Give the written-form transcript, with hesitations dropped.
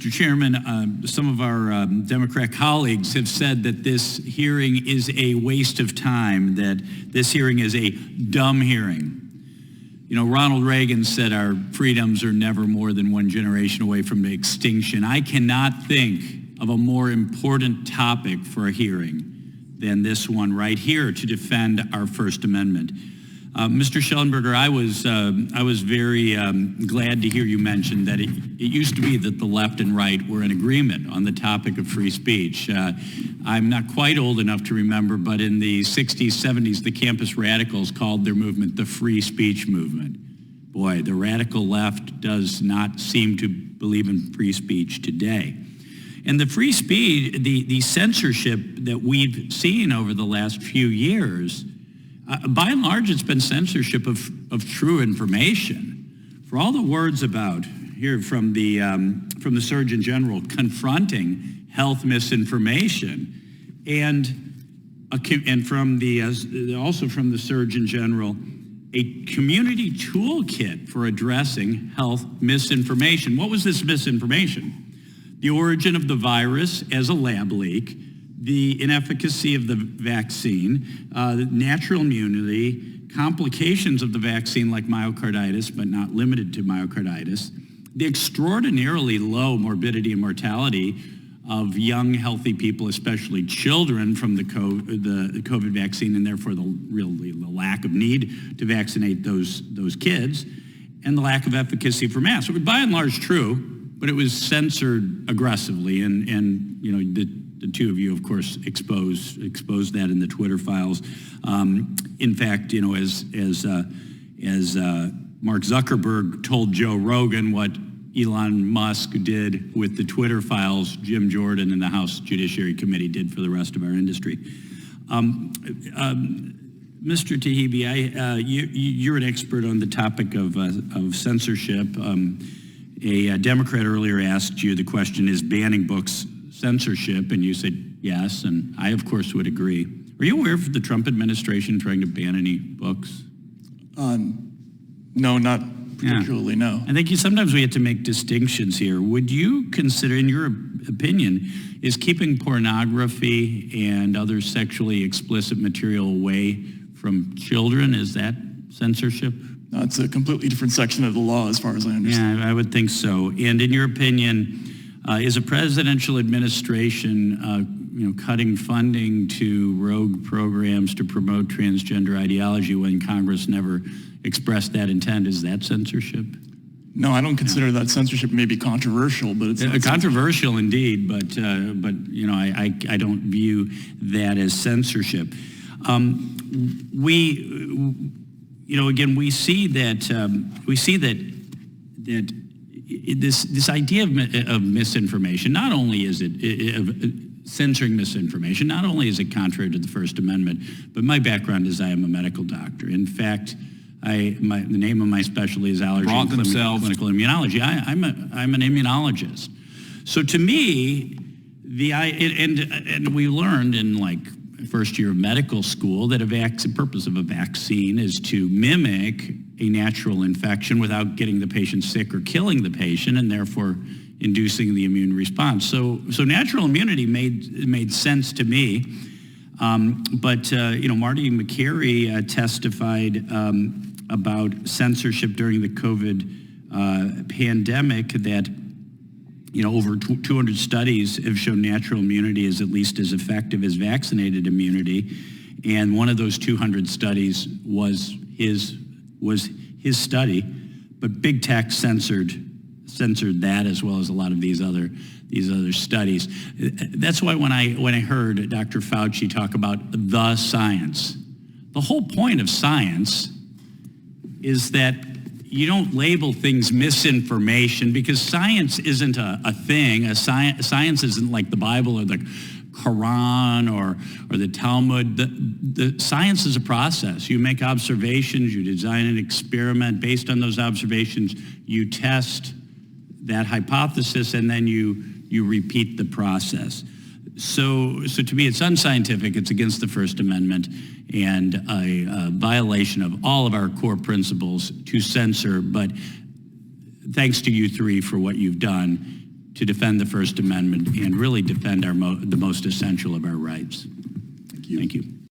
Mr. Chairman, some of our Democrat colleagues have said that this hearing is a waste of time, that this hearing is a dumb hearing. You know, Ronald Reagan said our freedoms are never more than one generation away from extinction. I cannot think of a more important topic for a hearing than this one right here to defend our First Amendment. Mr. Schellenberger, I was very glad to hear you mention that it used to be that the left and right were in agreement on the topic of free speech. I'm not quite old enough to remember, but in the 60s, 70s, the campus radicals called their movement the free speech movement. Boy, the radical left does not seem to believe in free speech today. And the free speech, the censorship that we've seen over the last few years, by and large, it's been censorship of true information. For all the words about here from the Surgeon General confronting health misinformation, and from the also from the Surgeon General, a community toolkit for addressing health misinformation. What was this misinformation? The origin of the virus as a lab leak, the inefficacy of the vaccine, natural immunity, complications of the vaccine like myocarditis, but not limited to myocarditis, the extraordinarily low morbidity and mortality of young, healthy people, especially children, from the COVID vaccine, and therefore the lack of need to vaccinate those kids, and the lack of efficacy for masks. So by and large true, but it was censored aggressively, and you know, the two of you, of course, exposed that in the Twitter files. In fact, you know, as Mark Zuckerberg told Joe Rogan what Elon Musk did with the Twitter files, Jim Jordan and the House Judiciary Committee did for the rest of our industry. Mr. Tahibi, you're an expert on the topic of censorship. A Democrat earlier asked you the question, is banning books censorship? And you said yes, and I, of course, would agree. Are you aware of the Trump administration trying to ban any books? No, not particularly, no. I think sometimes we have to make distinctions here. Would you consider, in your opinion, is keeping pornography and other sexually explicit material away from children, is that censorship? No, it's a completely different section of the law as far as I understand. Yeah, I would think so. And in your opinion, is a presidential administration cutting funding to rogue programs to promote transgender ideology when Congress never expressed that intent, is that censorship? No, I don't consider that censorship. May be controversial, but it's not controversial indeed. But you know, I don't view that as censorship. Again, we see that this idea of misinformation, not only is it of censoring misinformation, not only is it contrary to the First Amendment, but my background is I am a medical doctor. In fact, the name of my specialty is allergy and clinical immunology. I'm an immunologist. So to me, and we learned in like first year of medical school that the purpose of a vaccine is to mimic a natural infection without getting the patient sick or killing the patient, and therefore inducing the immune response. So natural immunity made sense to me. But Marty McCary testified about censorship during the COVID pandemic, that over 200 studies have shown natural immunity is at least as effective as vaccinated immunity, and one of those 200 studies was his study, but big tech censored that as well as a lot of these other studies. That's why when I heard Dr. Fauci talk about the science, the whole point of science is that you don't label things misinformation, because science isn't a thing. Science isn't like the Bible or the Quran or the Talmud. The science is a process. You make observations, you design an experiment. Based on those observations, you test that hypothesis, and then you repeat the process. So to me, it's unscientific, it's against the First Amendment, and a violation of all of our core principles to censor. But thanks to you three for what you've done, to defend the First Amendment and really defend the most essential of our rights. Thank you. Thank you.